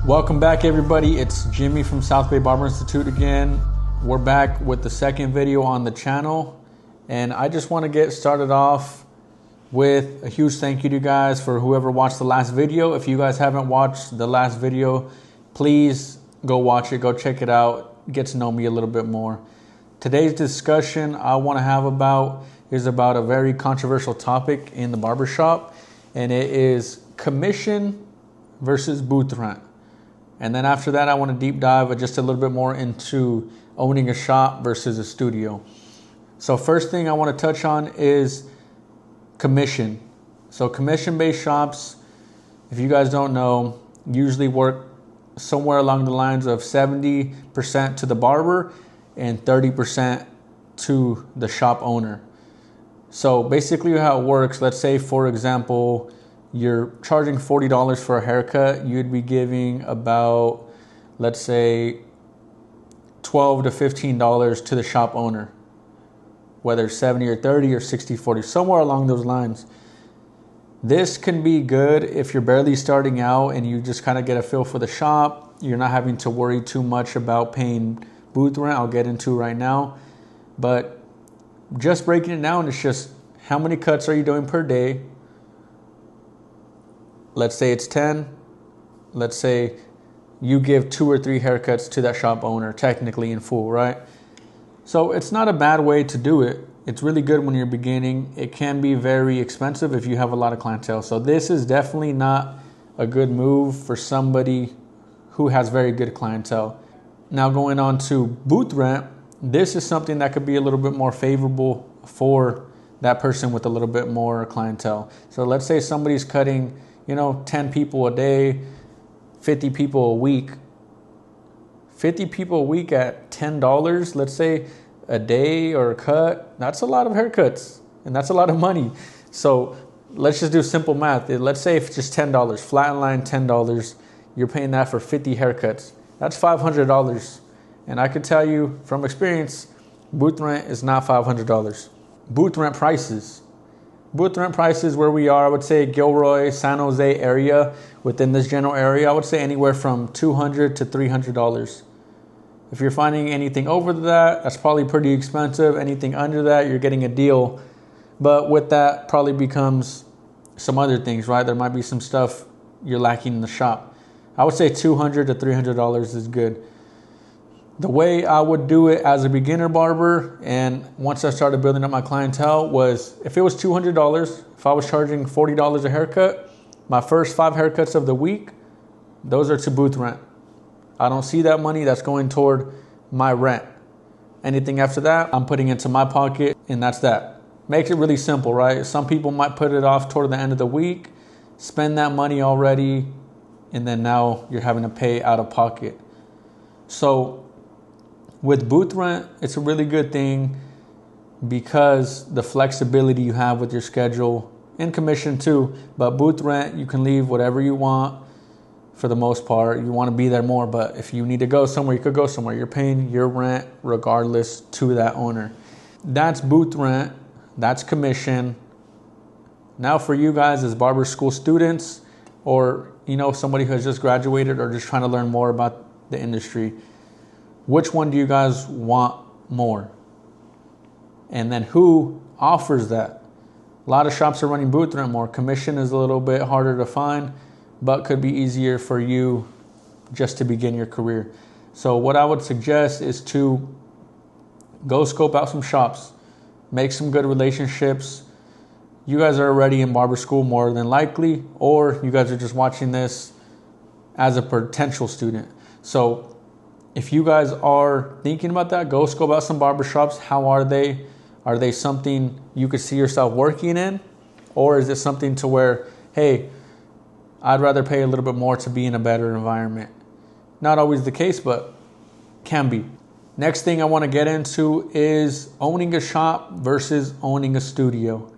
Welcome back, everybody. It's Jimmy from South Bay Barber Institute again. We're back with the second video on the channel, and I just want to get started off with a huge thank you to you guys for whoever watched the last video. If you guys haven't watched the last video, please go watch it, go check it out, get to know me a little bit more. Today's discussion I want to have is about a very controversial topic in the barbershop, and it is commission versus booth rent. And then after that, I want to deep dive just a little bit more into owning a shop versus a studio. So first thing I want to touch on is commission. So commission-based shops, if you guys don't know, usually work somewhere along the lines of 70% to the barber and 30% to the shop owner. So basically how it works, let's say for example, you're charging $40 for a haircut, you'd be giving about, let's say, $12 to $15 to the shop owner, whether it's 70 or 30 or 60, 40, somewhere along those lines. This can be good if you're barely starting out and you just kind of get a feel for the shop. You're not having to worry too much about paying booth rent, I'll get into right now. But just breaking it down, it's just how many cuts are you doing per day? Let's say it's 10. Let's say you give 2 or 3 haircuts to that shop owner, technically in full, right? So it's not a bad way to do it. It's really good when you're beginning. It can be very expensive if you have a lot of clientele. So this is definitely not a good move for somebody who has very good clientele. Now going on to booth rent, this is something that could be a little bit more favorable for that person with a little bit more clientele. So let's say somebody's cutting 10 people a day, 50 people a week. 50 people a week at $10, let's say a day or a cut, that's a lot of haircuts and that's a lot of money. So let's just do simple math. Let's say if it's just $10, flat line $10, you're paying that for 50 haircuts. That's $500. And I could tell you from experience, booth rent is not $500. Booth rent prices. Booth rent prices where we are, I would say Gilroy, San Jose area, within this general area, I would say anywhere from $200 to $300. If you're finding anything over that, that's probably pretty expensive. Anything under that, you're getting a deal. But with that probably becomes some other things, right? There might be some stuff you're lacking in the shop. I would say $200 to $300 is good. The way I would do it as a beginner barber, and once I started building up my clientele, was if it was $200, if I was charging $40 a haircut, my first 5 haircuts of the week, those are to booth rent. I don't see that money, that's going toward my rent. Anything after that, I'm putting into my pocket, and that's that. Makes it really simple, right? Some people might put it off toward the end of the week, spend that money already, and then now you're having to pay out of pocket. So with booth rent, it's a really good thing because the flexibility you have with your schedule and commission too. But booth rent, you can leave whatever you want for the most part. You want to be there more, but if you need to go somewhere, you could go somewhere. You're paying your rent regardless to that owner. That's booth rent. That's commission. Now for you guys as barber school students or somebody who has just graduated or just trying to learn more about the industry, which one do you guys want more? And then who offers that? A lot of shops are running booth rent more. Commission is a little bit harder to find, but could be easier for you just to begin your career. So what I would suggest is to go scope out some shops, make some good relationships. You guys are already in barber school more than likely, or you guys are just watching this as a potential student. So if you guys are thinking about that, go scope out some barbershops. How are they? Are they something you could see yourself working in? Or is it something to where, hey, I'd rather pay a little bit more to be in a better environment? Not always the case, but can be. Next thing I want to get into is owning a shop versus owning a studio.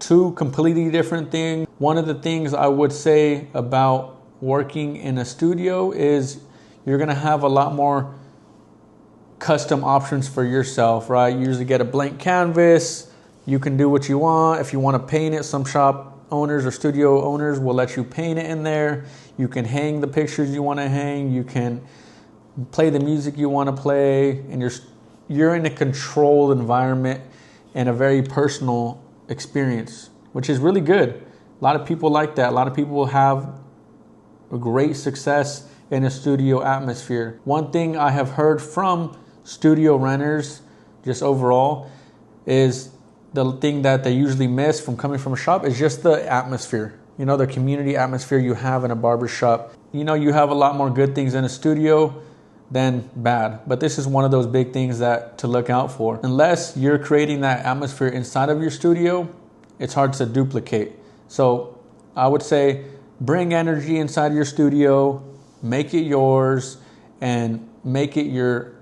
2 completely different things. One of the things I would say about working in a studio is you're going to have a lot more custom options for yourself, right? You usually get a blank canvas. You can do what you want. If you want to paint it, some shop owners or studio owners will let you paint it in there. You can hang the pictures you want to hang. You can play the music you want to play, and you're in a controlled environment and a very personal experience, which is really good. A lot of people like that. A lot of people have a great success in a studio atmosphere. One thing I have heard from studio renters, just overall, is the thing that they usually miss from coming from a shop is just the atmosphere. You know, the community atmosphere you have in a barber shop. You know, you have a lot more good things in a studio than bad, but this is one of those big things that to look out for. Unless you're creating that atmosphere inside of your studio, it's hard to duplicate. So I would say bring energy inside your studio, make it yours, and make it your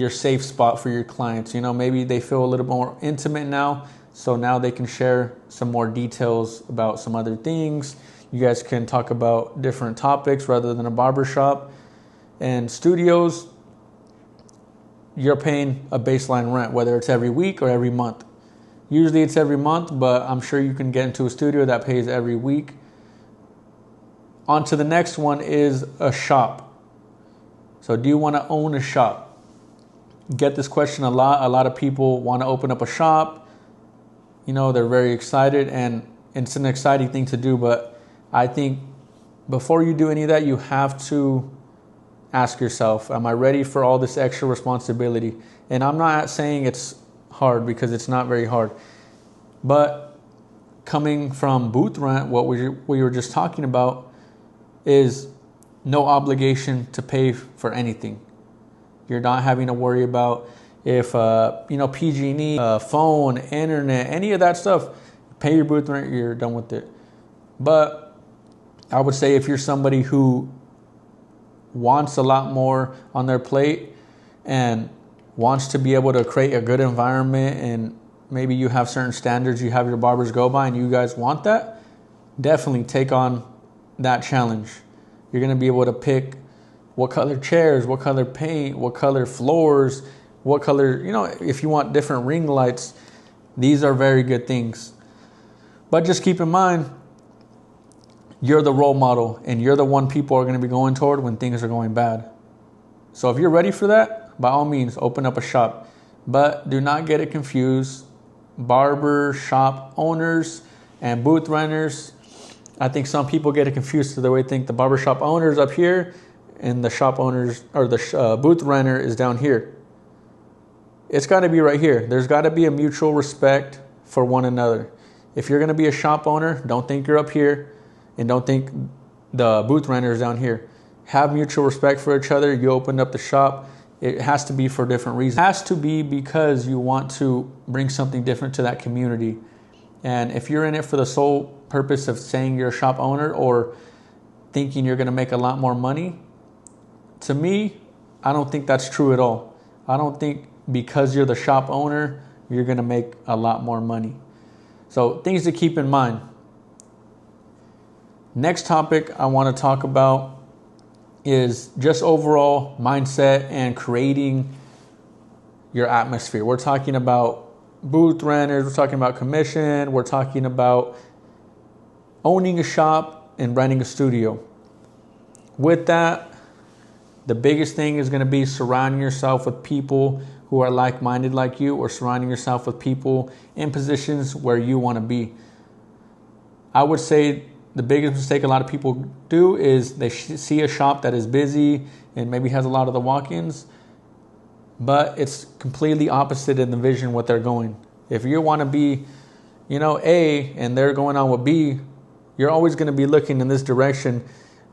safe spot for your clients. You know, maybe they feel a little more intimate now, so now they can share some more details about some other things. You guys can talk about different topics rather than a barber shop. And studios, you're paying a baseline rent, whether it's every week or every month. Usually it's every month, but I'm sure you can get into a studio that pays every week. On to the next one is a shop. So do you want to own a shop? Get this question a lot. A lot of people want to open up a shop. You know, they're very excited, and it's an exciting thing to do. But I think before you do any of that, you have to ask yourself, am I ready for all this extra responsibility? And I'm not saying it's hard, because it's not very hard. But coming from booth rent, what we were just talking about is no obligation to pay for anything. You're not having to worry about if, PG&E, phone, internet, any of that stuff. Pay your booth rent, you're done with it. But I would say if you're somebody who wants a lot more on their plate and wants to be able to create a good environment, and maybe you have certain standards you have your barbers go by and you guys want that, definitely take on that challenge. You're going to be able to pick what color chairs, what color paint, what color floors, what color, if you want different ring lights, these are very good things. But just keep in mind, you're the role model, and you're the one people are going to be going toward when things are going bad. So if you're ready for that, by all means, open up a shop. But do not get it confused. Barber shop owners and booth renters, I think some people get it confused, so they think the barber shop owner is up here and the shop owners, or the booth renter, is down here. It's got to be right here. There's got to be a mutual respect for one another. If you're going to be a shop owner, don't think you're up here. And don't think the booth renter is down here. Have mutual respect for each other. You opened up the shop. It has to be for different reasons. It has to be because you want to bring something different to that community. And if you're in it for the sole purpose of saying you're a shop owner or thinking you're going to make a lot more money, to me, I don't think that's true at all. I don't think because you're the shop owner, you're going to make a lot more money. So things to keep in mind. Next topic I want to talk about is just overall mindset and creating your atmosphere. We're talking about booth renters, we're talking about commission, we're talking about owning a shop and renting a studio. With that, the biggest thing is going to be surrounding yourself with people who are like-minded like you, or surrounding yourself with people in positions where you want to be. I would say the biggest mistake a lot of people do is they see a shop that is busy and maybe has a lot of the walk-ins, but it's completely opposite in the vision what they're going. If you want to be, A, and they're going on with B, you're always going to be looking in this direction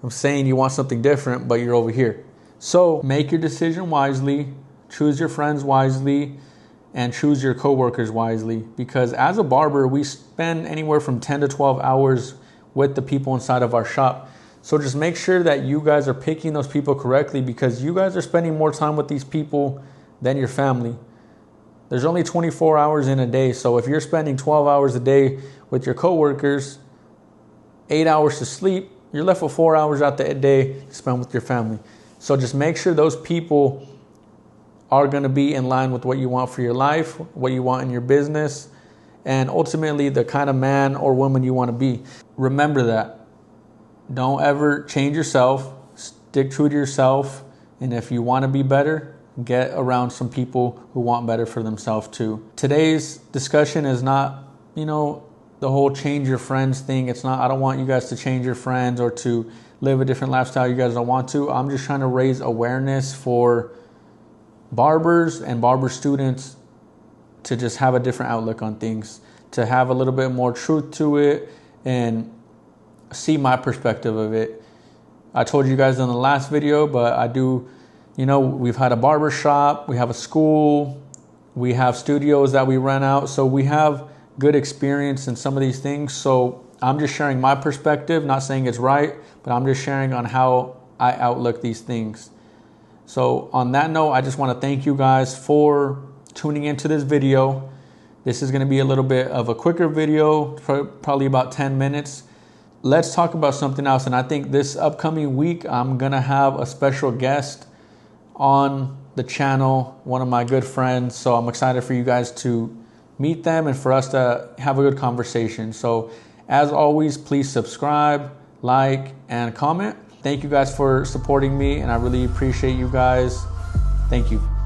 of saying you want something different, but you're over here. So make your decision wisely, choose your friends wisely, and choose your coworkers wisely. Because as a barber, we spend anywhere from 10 to 12 hours with the people inside of our shop. So just make sure that you guys are picking those people correctly, because you guys are spending more time with these people than your family. There's only 24 hours in a day. So if you're spending 12 hours a day with your coworkers, 8 hours to sleep, you're left with 4 hours out the day to spend with your family. So just make sure those people are going to be in line with what you want for your life, what you want in your business, and ultimately the kind of man or woman you want to be. Remember that. Don't ever change yourself. Stick true to yourself. And if you want to be better, get around some people who want better for themselves too. Today's discussion is not, the whole change your friends thing. It's not, I don't want you guys to change your friends or to live a different lifestyle you guys don't want to. I'm just trying to raise awareness for barbers and barber students to just have a different outlook on things, to have a little bit more truth to it and see my perspective of it. I told you guys in the last video, but I do, we've had a barber shop, we have a school, we have studios that we rent out. So we have good experience in some of these things. So I'm just sharing my perspective, not saying it's right, but I'm just sharing on how I outlook these things. So on that note, I just want to thank you guys for tuning into this video. This is going to be a little bit of a quicker video, probably about 10 minutes. Let's talk about something else. And I think this upcoming week, I'm going to have a special guest on the channel, one of my good friends. So I'm excited for you guys to meet them and for us to have a good conversation. So as always, please subscribe, like, and comment. Thank you guys for supporting me, and I really appreciate you guys. Thank you.